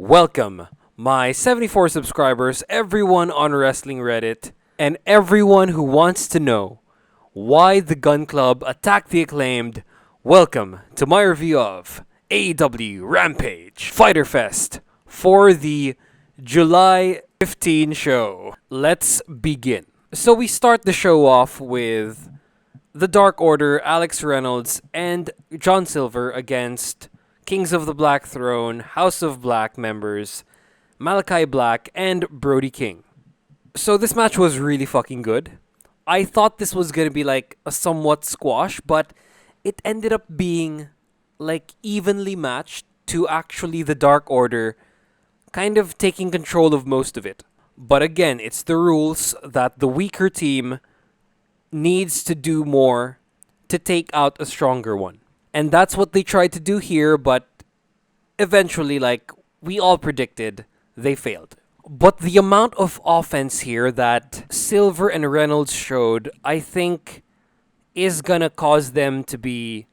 Welcome, my 74 subscribers, everyone on Wrestling Reddit, and everyone who wants to know why the Gunn Club attacked the Acclaimed. Welcome to my review of AEW Rampage Fyter Fest for the July 15 show. Let's begin. So we start the show off with the Dark Order, Alex Reynolds, and John Silver against Kings of the Black Throne, House of Black members, Malachi Black, and Brody King. So this match was really fucking good. I thought this was gonna be like a somewhat squash, but it ended up being like evenly matched to actually the Dark Order kind of taking control of most of it. But again, it's the rules that the weaker team needs to do more to take out a stronger one. And that's what they tried to do here, but eventually, like we all predicted, they failed. But the amount of offense here that Silver and Reynolds showed, I think, is gonna cause them to be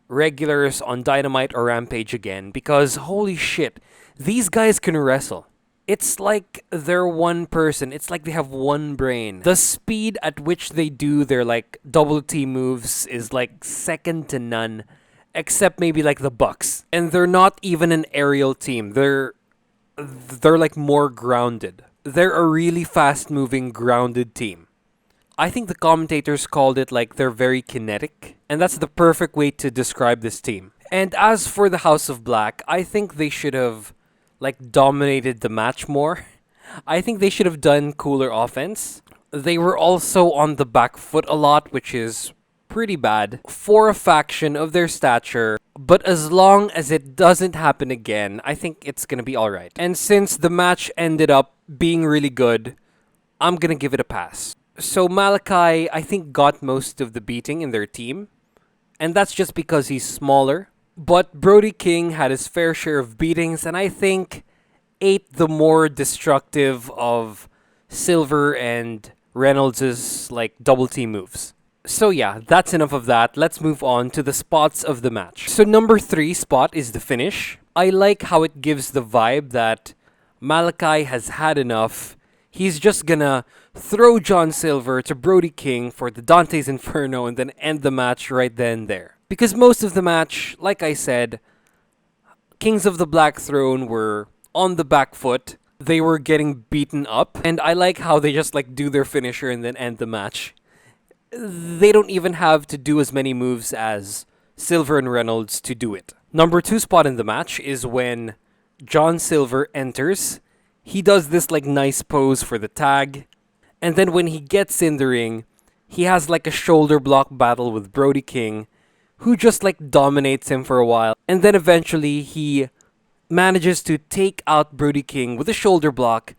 regulars on Dynamite or Rampage again. Because, holy shit, these guys can wrestle. It's like they're one person. It's like they have one brain. The speed at which they do their like double T moves is like second to none, except maybe like the Bucks. And they're not even an aerial team. They're like more grounded. They're a really fast-moving, grounded team. I think the commentators called it like they're very kinetic, and that's the perfect way to describe this team. And as for the House of Black, I think they should have like dominated the match more. I think they should have done cooler offense. They were also on the back foot a lot, which is pretty bad for a faction of their stature. But as long as it doesn't happen again, I think it's gonna be alright. And since the match ended up being really good, I'm gonna give it a pass. So Malachi, I think, got most of the beating in their team. And that's just because he's smaller. But Brody King had his fair share of beatings, and I think ate the more destructive of Silver and Reynolds' like double team moves. So yeah, that's enough of that. Let's move on to the spots of the match. So number 3 spot is the finish. I like how it gives the vibe that Malachi has had enough. He's just gonna throw John Silver to Brody King for the Dante's Inferno and then end the match right then and there. Because most of the match, like I said, Kings of the Black Throne were on the back foot. They were getting beaten up. And I like how they just like do their finisher and then end the match. They don't even have to do as many moves as Silver and Reynolds to do it. Number 2 spot in the match is when John Silver enters. He does this like nice pose for the tag. And then when he gets in the ring, he has like a shoulder block battle with Brody King, who just like dominates him for a while. And then eventually he manages to take out Brody King with a shoulder block,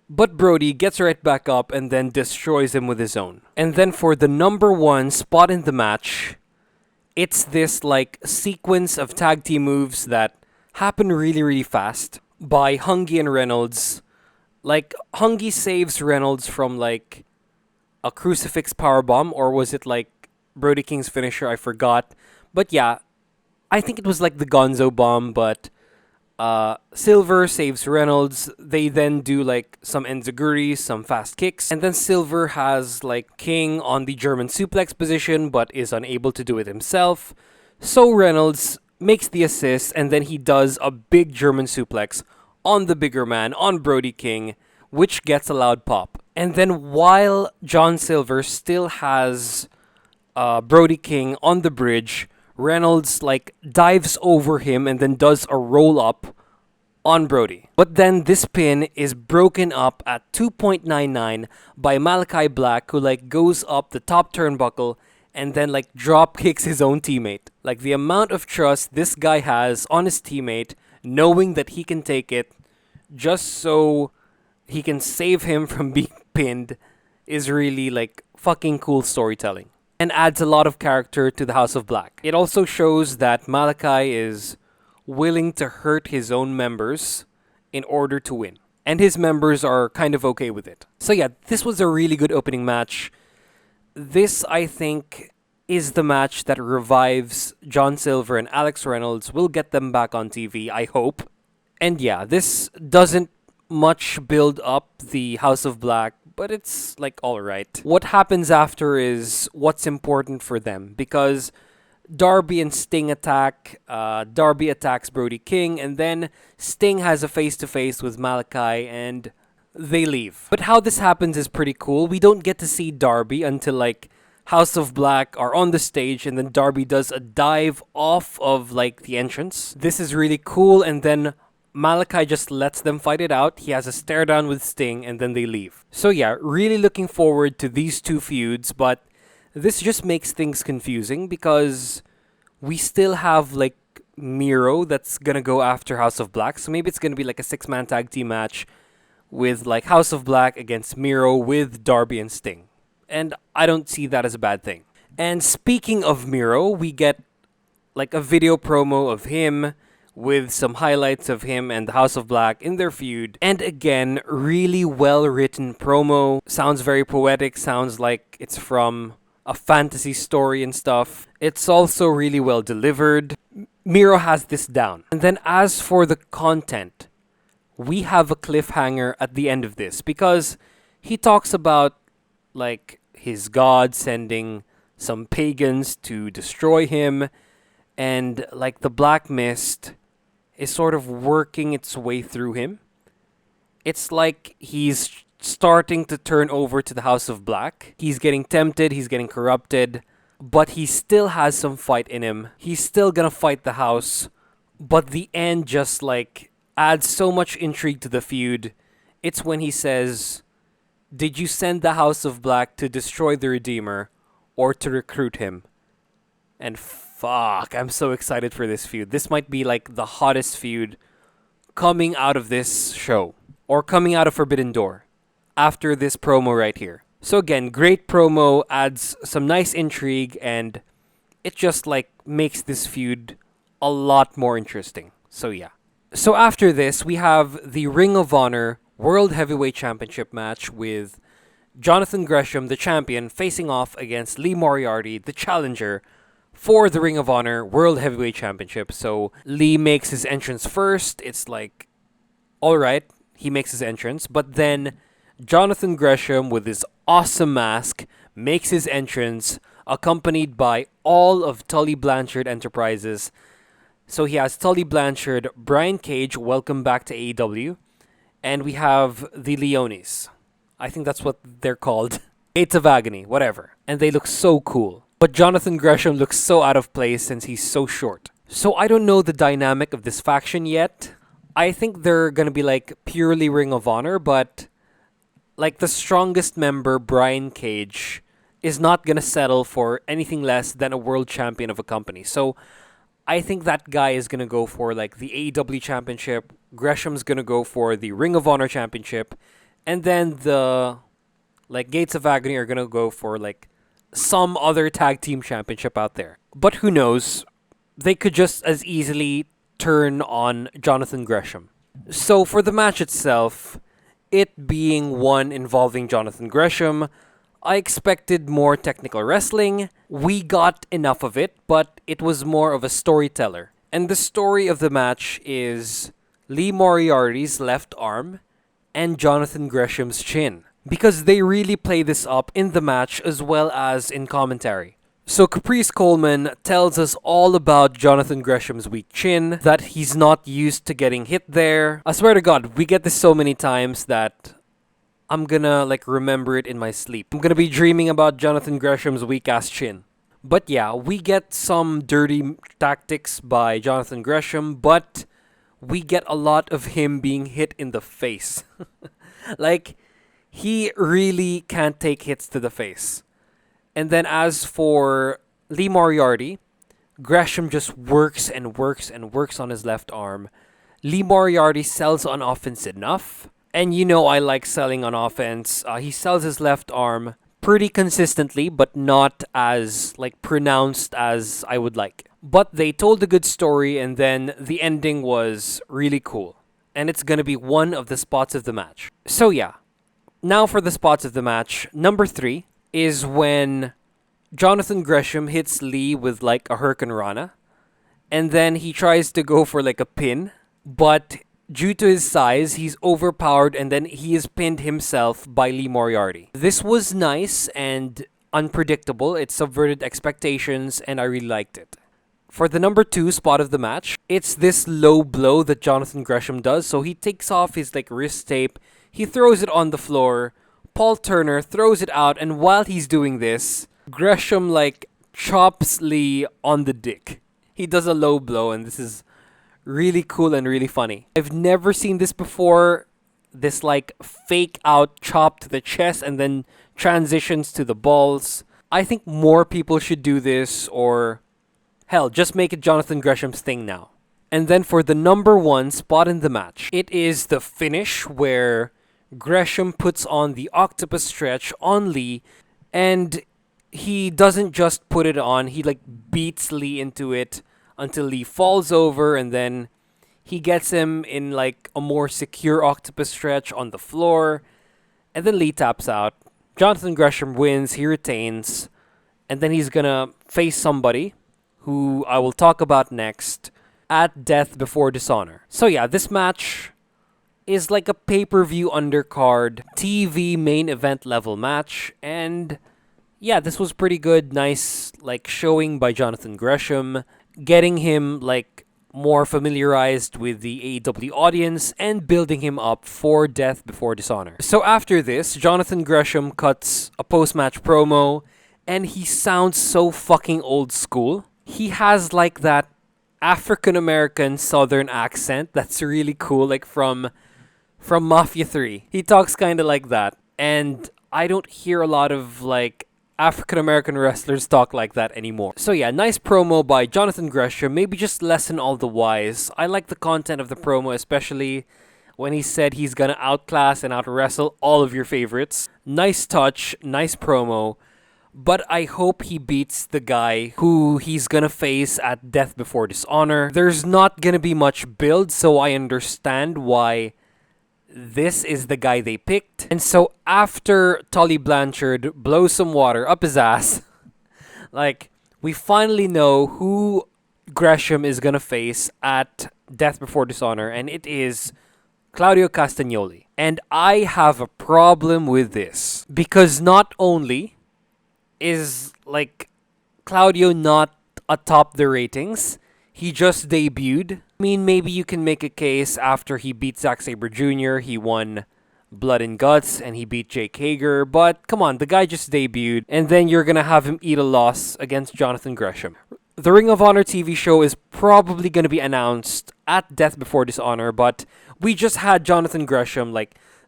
but Brody gets right back up and then destroys him with his own. And then for the number 1 spot in the match, it's this like sequence of tag team moves that happen really, really fast by Hungy and Reynolds. Like, Hungy saves Reynolds from like a crucifix powerbomb, or was it like Brody King's finisher? I forgot. But yeah, I think it was like the Gonzo bomb, but Silver saves Reynolds. They then do like some enziguri, some fast kicks, and then Silver has like King on the German suplex position but is unable to do it himself. So Reynolds makes the assist, and then he does a big German suplex on the bigger man, on Brody King, which gets a loud pop. And then while John Silver still has Brody King on the bridge, Reynolds like dives over him and then does a roll up on Brody. But then this pin is broken up at 2.99 by Malachi Black, who like goes up the top turnbuckle and then like drop kicks his own teammate. Like, the amount of trust this guy has on his teammate, knowing that he can take it just so he can save him from being pinned, is really like fucking cool storytelling. And adds a lot of character to the House of Black. It also shows that Malachi is willing to hurt his own members in order to win. And his members are kind of okay with it. So yeah, this was a really good opening match. This, I think, is the match that revives John Silver and Alex Reynolds. Will get them back on TV, I hope. And yeah, this doesn't much build up the House of Black, but it's like alright. What happens after is what's important for them because Darby and Sting attack. Darby attacks Brody King, and then Sting has a face to face with Malachi, and they leave. But how this happens is pretty cool. We don't get to see Darby until like House of Black are on the stage, and then Darby does a dive off of like the entrance. This is really cool, and then Malachi just lets them fight it out. He has a stare down with Sting, and then they leave. So yeah, really looking forward to these two feuds, but this just makes things confusing because we still have like Miro that's gonna go after House of Black. So maybe it's gonna be like a 6-man tag team match with like House of Black against Miro with Darby and Sting. And I don't see that as a bad thing. And speaking of Miro, we get like a video promo of him with some highlights of him and the House of Black in their feud. And again, really well written promo. Sounds very poetic, sounds like it's from a fantasy story and stuff. It's also really well delivered. Miro has this down. And then as for the content, we have a cliffhanger at the end of this because he talks about like his god sending some pagans to destroy him, and like the black mist is sort of working its way through him. It's like he's starting to turn over to the House of Black. He's getting tempted, he's getting corrupted, but he still has some fight in him. He's still gonna fight the house, but the end just like adds so much intrigue to the feud. It's when he says, "Did you send the House of Black to destroy the Redeemer or to recruit him?" And fuck, I'm so excited for this feud. This might be like the hottest feud coming out of this show or coming out of Forbidden Door after this promo right here. So again, great promo, adds some nice intrigue, and it just like makes this feud a lot more interesting. So yeah. So after this, we have the Ring of Honor World Heavyweight Championship match with Jonathan Gresham, the champion, facing off against Lee Moriarty, the challenger, for the Ring of Honor World Heavyweight Championship. So Lee makes his entrance first. It's like, alright, he makes his entrance. But then Jonathan Gresham, with his awesome mask, makes his entrance, accompanied by all of Tully Blanchard Enterprises. So he has Tully Blanchard, Brian Cage, welcome back to AEW. And we have the Leonis. I think that's what they're called. Gates of Agony, whatever. And they look so cool. But Jonathan Gresham looks so out of place since he's so short. So I don't know the dynamic of this faction yet. I think they're gonna be like purely Ring of Honor, but like the strongest member, Brian Cage, is not gonna settle for anything less than a world champion of a company. So I think that guy is gonna go for like the AEW championship. Gresham's gonna go for the Ring of Honor championship, and then the like Gates of Agony are gonna go for like some other tag team championship out there. But who knows? They could just as easily turn on Jonathan Gresham. So for the match itself, it being one involving Jonathan Gresham, I expected more technical wrestling. We got enough of it, but it was more of a storyteller. And the story of the match is Lee Moriarty's left arm and Jonathan Gresham's chin, because they really play this up in the match as well as in commentary. So Caprice Coleman tells us all about Jonathan Gresham's weak chin, that he's not used to getting hit there. I swear to God, we get this so many times that I'm gonna like remember it in my sleep. I'm gonna be dreaming about Jonathan Gresham's weak ass chin. But yeah, we get some dirty tactics by Jonathan Gresham, but we get a lot of him being hit in the face. Like, he really can't take hits to the face. And then as for Lee Moriarty, Gresham just works and works and works on his left arm. Lee Moriarty sells on offense enough. And you know I like selling on offense. He sells his left arm pretty consistently, but not as like pronounced as I would like. But they told a good story, and then the ending was really cool. And it's gonna be one of the spots of the match. So yeah, now for the spots of the match. Number 3 is when Jonathan Gresham hits Lee with like a Hurricane Rana, and then he tries to go for like a pin, but due to his size, he's overpowered and then he is pinned himself by Lee Moriarty. This was nice and unpredictable. It subverted expectations and I really liked it. For the number 2 spot of the match, it's this low blow that Jonathan Gresham does. So he takes off his wrist tape, he throws it on the floor, Paul Turner throws it out, and while he's doing this, Gresham chops Lee on the dick. He does a low blow and this is really cool and really funny. I've never seen this before. This fake out chop to the chest and then transitions to the balls. I think more people should do this, or hell, just make it Jonathan Gresham's thing now. And then for the number 1 spot in the match, it is the finish where Gresham puts on the octopus stretch on Lee, and he doesn't just put it on, he beats Lee into it until Lee falls over, and then he gets him in a more secure octopus stretch on the floor, and then Lee taps out. Jonathan Gresham wins, he retains, and then he's gonna face somebody who I will talk about next at Death Before Dishonor. So yeah, this match is like a pay-per-view undercard, TV main event level match, and yeah, this was pretty good. Nice showing by Jonathan Gresham, getting him more familiarized with the AEW audience and building him up for Death Before Dishonor. So after this, Jonathan Gresham cuts a post-match promo, and he sounds so fucking old school. He has that African-American Southern accent that's really cool, from Mafia 3. He talks kind of like that, and I don't hear a lot of African-American wrestlers talk like that anymore. So yeah, nice promo by Jonathan Gresham. Maybe just lessen all the whys. I like the content of the promo, especially when he said he's gonna outclass and out-wrestle all of your favorites. Nice touch, nice promo. But I hope he beats the guy who he's gonna face at Death Before Dishonor. There's not gonna be much build, so I understand why this is the guy they picked. And so after Tully Blanchard blows some water up his ass, we finally know who Gresham is gonna face at Death Before Dishonor, and it is Claudio Castagnoli. And I have a problem with this, because not only is Claudio not atop the ratings, he just debuted. I mean, maybe you can make a case after he beat Zack Sabre Jr., he won Blood and Guts, and he beat Jake Hager, but come on, the guy just debuted, and then you're gonna have him eat a loss against Jonathan Gresham. The Ring of Honor TV show is probably gonna be announced at Death Before Dishonor, but we just had Jonathan Gresham,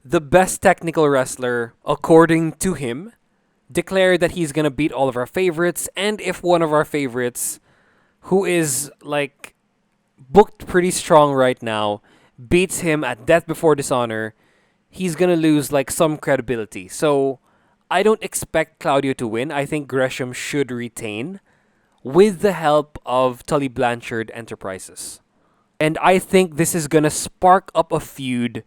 the best technical wrestler, according to him, declare that he's gonna beat all of our favorites, and if one of our favorites, who is booked pretty strong right now, beats him at Death Before Dishonor, he's gonna lose some credibility. So I don't expect Claudio to win. I think Gresham should retain with the help of Tully Blanchard Enterprises. And I think this is gonna spark up a feud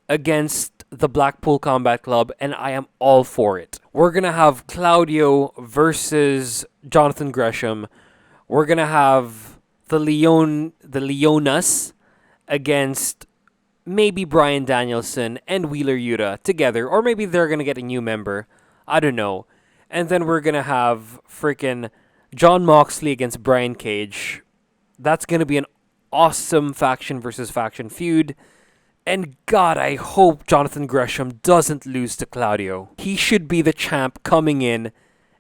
against the Blackpool Combat Club, and I am all for it. We're gonna have Claudio versus Jonathan Gresham. We're gonna have the Leonas against maybe Bryan Danielson and Wheeler Yuta together, or maybe they're gonna get a new member. I don't know. And then we're gonna have freaking Jon Moxley against Brian Cage. That's gonna be an awesome faction versus faction feud. And God, I hope Jonathan Gresham doesn't lose to Claudio. He should be the champ coming in,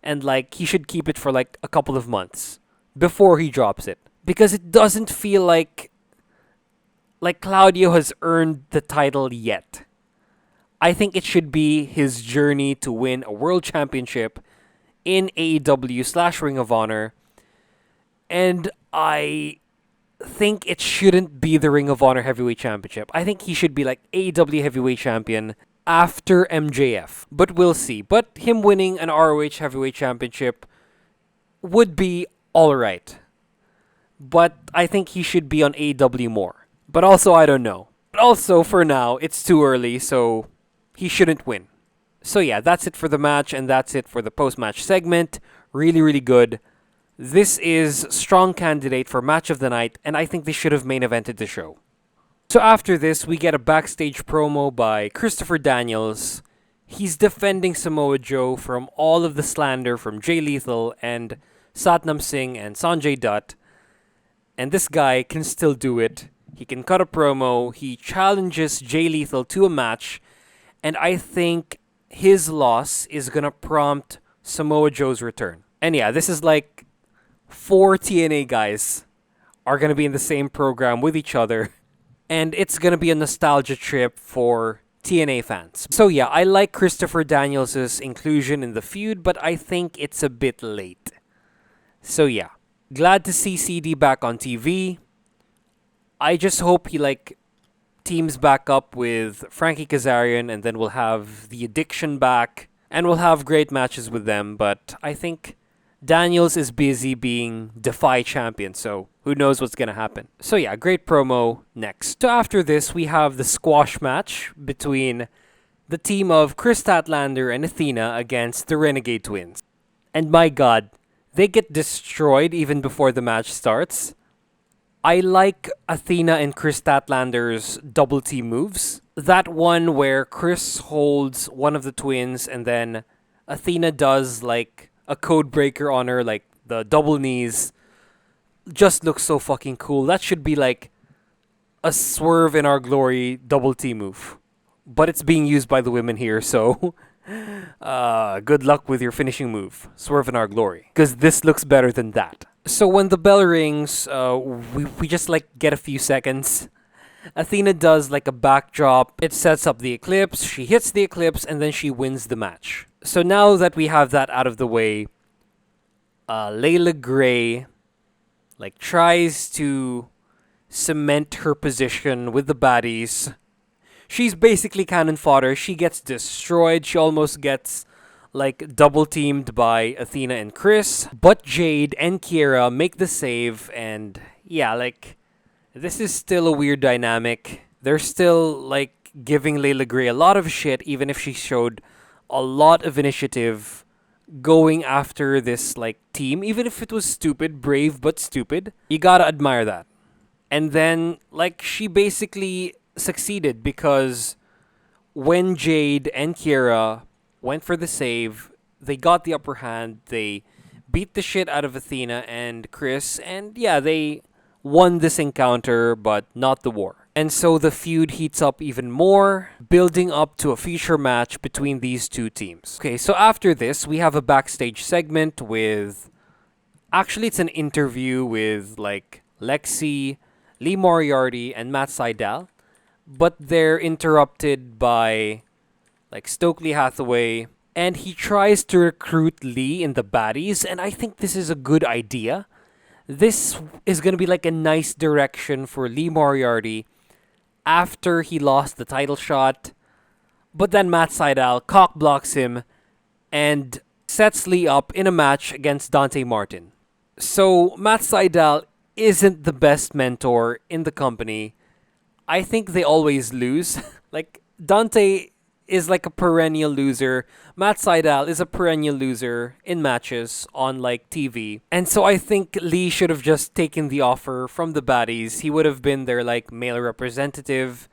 and he should keep it for a couple of months before he drops it. Because it doesn't feel like Claudio has earned the title yet. I think it should be his journey to win a world championship in AEW/Ring of Honor. And I think it shouldn't be the Ring of Honor Heavyweight Championship. I think he should be AEW Heavyweight Champion after MJF. But we'll see. But him winning an ROH Heavyweight Championship would be alright. But I think he should be on AEW more. But also, I don't know. But also, for now, it's too early, so he shouldn't win. So yeah, that's it for the match, and that's it for the post-match segment. Really, really good. This is strong candidate for match of the night, and I think they should have main evented the show. So after this, we get a backstage promo by Christopher Daniels. He's defending Samoa Joe from all of the slander from Jay Lethal and Satnam Singh and Sanjay Dutt. And this guy can still do it. He can cut a promo. He challenges Jay Lethal to a match. And I think his loss is going to prompt Samoa Joe's return. And yeah, this is like 4 TNA guys are going to be in the same program with each other. And it's going to be a nostalgia trip for TNA fans. So yeah, I like Christopher Daniels' inclusion in the feud, but I think it's a bit late. So yeah, glad to see CD back on TV. I just hope he teams back up with Frankie Kazarian, and then we'll have the Addiction back, and we'll have great matches with them. But I think Daniels is busy being Defy champion, so who knows what's gonna happen. So yeah, great promo. Next. So after this, we have the squash match between the team of Kris Statlander and Athena against the Renegade twins. And my god, they get destroyed even before the match starts. I like Athena and Kris Statlander's double team moves. That one where Kris holds one of the twins and then Athena does like a code breaker on her, like the double knees, just looks so fucking cool. That should be like a Swerve in Our Glory double team move. But it's being used by the women here, so good luck with your finishing move, Swerve in Our Glory. Because this looks better than that. So when the bell rings, we just get a few seconds. Athena does like a backdrop. It sets up the Eclipse. She hits the Eclipse and then she wins the match. So now that we have that out of the way, Layla Gray tries to cement her position with the Baddies. She's basically cannon fodder. She gets destroyed. She almost gets double teamed by Athena and Kris. But Jade and Kiera make the save, and yeah, this is still a weird dynamic. They're still giving Layla Gray a lot of shit, even if she showed a lot of initiative going after this team, even if it was stupid, brave but stupid. You gotta admire that. And then she basically succeeded, because when Jade and Kiera went for the save, they got the upper hand. They beat the shit out of Athena and Kris, and yeah, they won this encounter, but not the war. And so the feud heats up even more, building up to a future match between these two teams. Okay, so after this, we have a backstage segment with... Actually, it's an interview with, Lexi, Lee Moriarty, and Matt Sydal. But they're interrupted by, Stokely Hathaway. And he tries to recruit Lee in the Baddies, and I think this is a good idea. This is going to be a nice direction for Lee Moriarty after he lost the title shot. But then Matt Sydal cock blocks him and sets Lee up in a match against Dante Martin. So Matt Sydal isn't the best mentor in the company. I think they always lose. Dante is a perennial loser. Matt Sydal is a perennial loser in matches on TV. And so I think Lee should have just taken the offer from the Baddies. He would have been their male representative,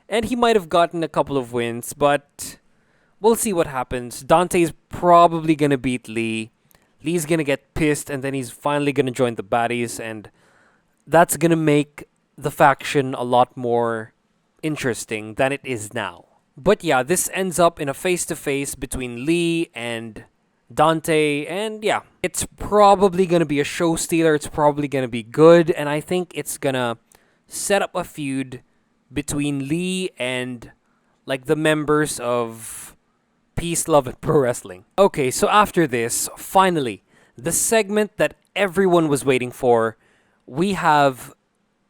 and he might have gotten a couple of wins, but we'll see what happens. Dante's probably gonna beat Lee. Lee's gonna get pissed, and then he's finally gonna join the Baddies, and that's gonna make the faction a lot more interesting than it is now. But yeah, this ends up in a face-to-face between Lee and Dante, and yeah, it's probably going to be a show stealer. It's probably going to be good, and I think it's going to set up a feud between Lee and the members of Peace, Love, and Pro Wrestling. Okay, so after this, finally, the segment that everyone was waiting for, we have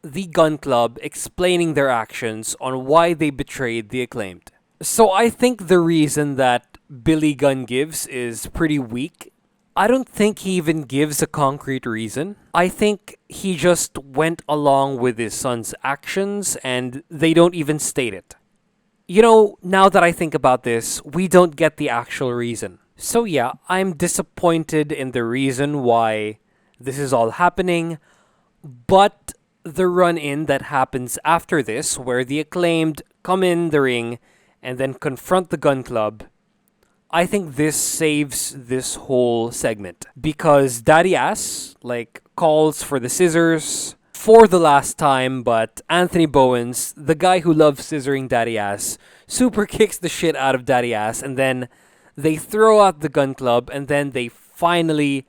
the Gunn Club explaining their actions on why they betrayed the Acclaimed. So I think the reason that Billy Gunn gives is pretty weak. I don't think he even gives a concrete reason. I think he just went along with his son's actions, and they don't even state it. Now that I think about this, we don't get the actual reason. So yeah, I'm disappointed in the reason why this is all happening, but the run-in that happens after this, where the Acclaimed come in the ring and then confront the Gun Club, I think this saves this whole segment. Because Daddy Ass, calls for the scissors for the last time, but Anthony Bowens, the guy who loves scissoring Daddy Ass, super kicks the shit out of Daddy Ass, and then they throw out the Gun Club, and then they finally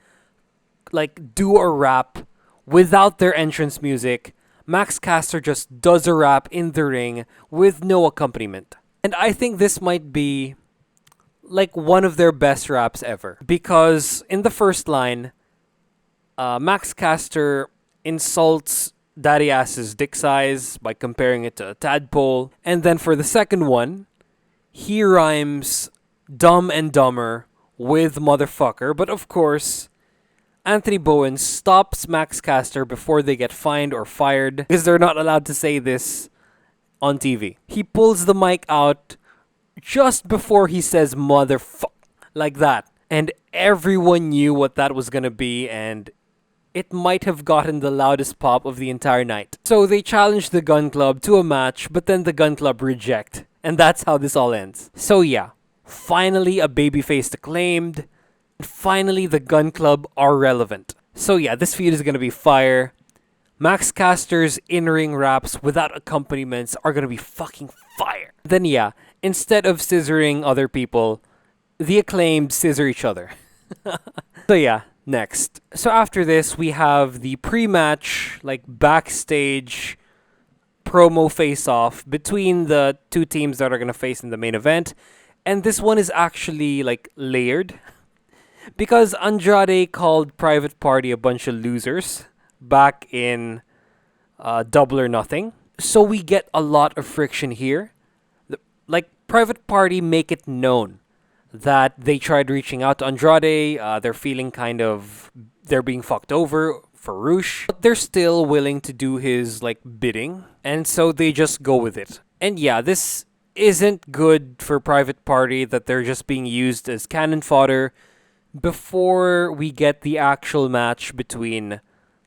do a rap without their entrance music. Max Caster just does a rap in the ring with no accompaniment. And I think this might be one of their best raps ever. Because in the first line, Max Caster insults Daddy Ass's dick size by comparing it to a tadpole. And then for the second one, he rhymes dumb and dumber with motherfucker. But of course, Anthony Bowen stops Max Caster before they get fined or fired, because they're not allowed to say this on TV. He pulls the mic out just before he says motherfucker, like that. And everyone knew what that was gonna be, and it might have gotten the loudest pop of the entire night. So they challenge the Gun Club to a match, but then the Gun Club reject. And that's how this all ends. So yeah, finally a babyface Acclaimed. And finally the Gun Club are relevant. So yeah, this feud is gonna be fire. Max Caster's in-ring raps without accompaniments are gonna be fucking fire. Then yeah, instead of scissoring other people, the Acclaimed scissor each other. So yeah, next. So after this, we have the pre-match, backstage promo face-off between the two teams that are gonna face in the main event. And this one is actually, layered. Because Andrade called Private Party a bunch of losers back in Double or Nothing. So we get a lot of friction here. Private Party make it known that they tried reaching out to Andrade. They're feeling they're being fucked over for Roosh. But they're still willing to do his, bidding. And so they just go with it. And yeah, this isn't good for Private Party that they're just being used as cannon fodder before we get the actual match between,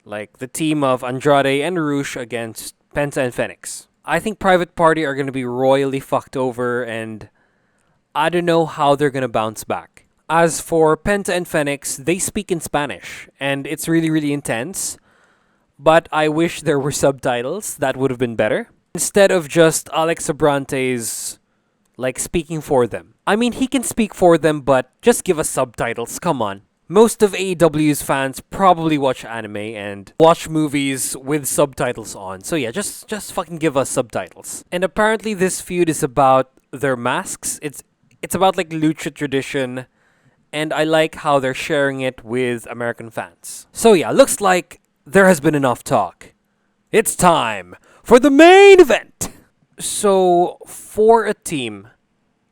the team of Andrade and Roosh against Penta and Fenix. I think Private Party are going to be royally fucked over, and I don't know how they're going to bounce back. As for Penta and Fenix, they speak in Spanish, and it's really, really intense. But I wish there were subtitles. That would have been better. Instead of just Alex Abrantes, speaking for them. I mean, he can speak for them, but just give us subtitles. Come on. Most of AEW's fans probably watch anime and watch movies with subtitles on. So yeah, just fucking give us subtitles. And apparently this feud is about their masks. It's about Lucha tradition, and I like how they're sharing it with American fans. So yeah, looks like there has been enough talk. It's time for the main event. So for a team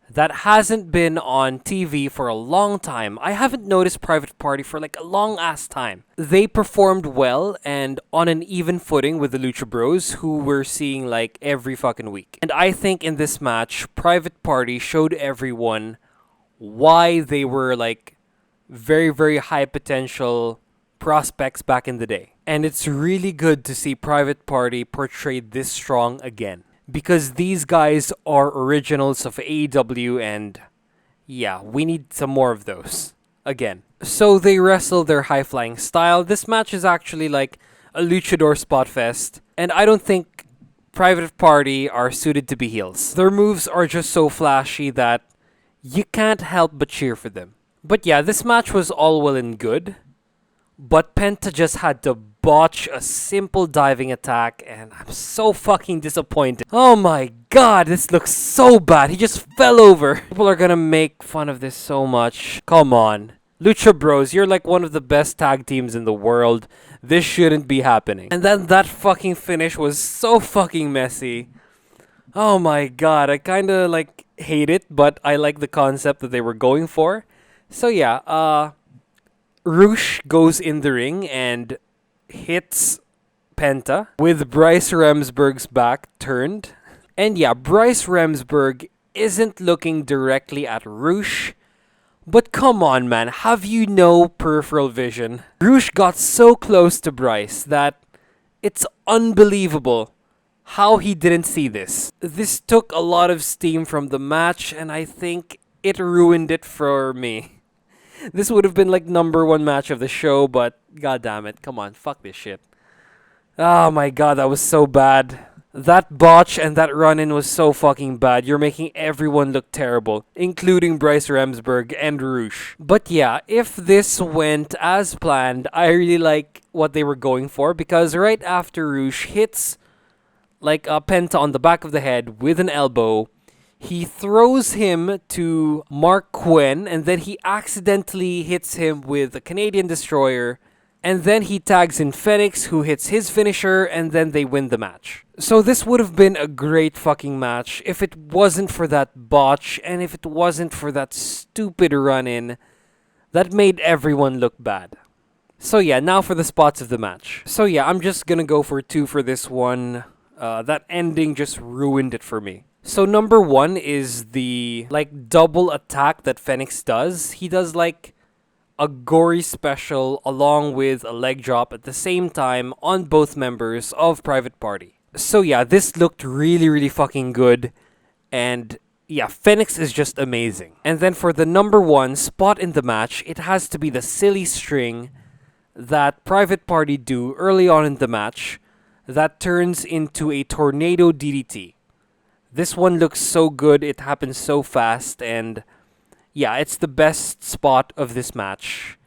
that hasn't been on TV for a long time, I haven't noticed Private Party for a long ass time. They performed well and on an even footing with the Lucha Bros, who we're seeing every fucking week. And I think in this match, Private Party showed everyone why they were very, very high potential prospects back in the day. And it's really good to see Private Party portrayed this strong again. Because these guys are originals of AEW, and yeah, we need some more of those. Again. So they wrestle their high-flying style. This match is actually a luchador spot fest, and I don't think Private Party are suited to be heels. Their moves are just so flashy that you can't help but cheer for them. But yeah, this match was all well and good, but Penta just had to botch a simple diving attack, and I'm so fucking disappointed. Oh my god, this looks so bad. He just fell over. People are gonna make fun of this so much. Come on. Lucha Bros, you're one of the best tag teams in the world. This shouldn't be happening. And then that fucking finish was so fucking messy. Oh my god, I kinda hate it, but I like the concept that they were going for. So yeah, Roosh goes in the ring and hits Penta with Bryce Remsburg's back turned. And yeah, Bryce Remsburg isn't looking directly at Roosh, but come on, man, have you no peripheral vision? Roosh got so close to Bryce that It's unbelievable how he didn't see this. This took a lot of steam from the match, and I think it ruined it for me. This would have been like #1 match of the show, but god damn it, come on, fuck this shit. Oh my god, that was so bad. That botch and that run-in was so fucking bad. You're making everyone look terrible, including Bryce Remsburg and Roosh. But yeah, if this went as planned, I really like what they were going for, because right after Roosh hits like a penta on the back of the head with an elbow, he throws him to Mark Quinn, and then he accidentally hits him with a Canadian Destroyer, and then he tags in Fenix, who hits his finisher, and then they win the match. So this would have been a great fucking match if it wasn't for that botch, and if it wasn't for that stupid run-in that made everyone look bad. So yeah, now for the spots of the match. So yeah, I'm just gonna go for 2 for this one. That ending just ruined it for me. So #1 is the like double attack that Fenix does. He does like a gory special along with a leg drop at the same time on both members of Private Party. So yeah, this looked really, really fucking good. And yeah, Fenix is just amazing. And then for the #1 spot in the match, it has to be the silly string that Private Party do early on in the match that turns into a tornado DDT. This one looks so good, it happens so fast, and yeah, it's the best spot of this match.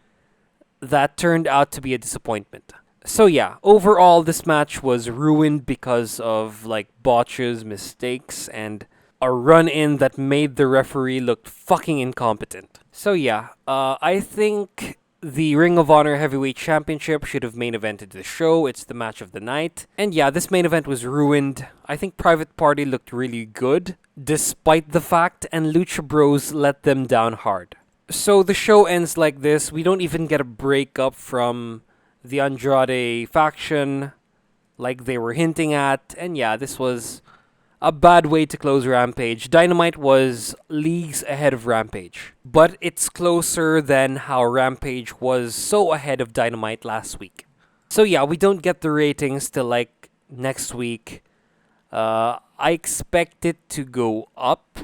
That turned out to be a disappointment. So yeah, overall this match was ruined because of like botches, mistakes, and a run-in that made the referee look fucking incompetent. So yeah, I think the Ring of Honor Heavyweight Championship should have main evented the show. It's the match of the night. And yeah, this main event was ruined. I think Private Party looked really good, despite the fact, and Lucha Bros let them down hard. So the show ends like this. We don't even get a breakup from the Andrade faction, like they were hinting at. And yeah, this was a bad way to close Rampage. Dynamite was leagues ahead of Rampage, but it's closer than how Rampage was so ahead of Dynamite last week. So yeah, we don't get the ratings till like next week. I expect it to go up,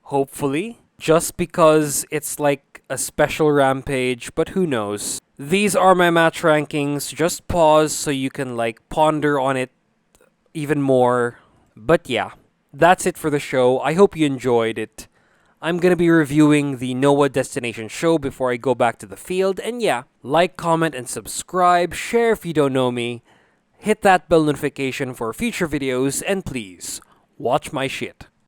hopefully, just because it's like a special Rampage, but who knows. These are my match rankings. Just pause so you can like ponder on it even more. But yeah, that's it for the show. I hope you enjoyed it. I'm gonna be reviewing the Noah Destination show before I go back to the field. And yeah, like, comment, and subscribe. Share if you don't know me. Hit that bell notification for future videos. And please, watch my shit.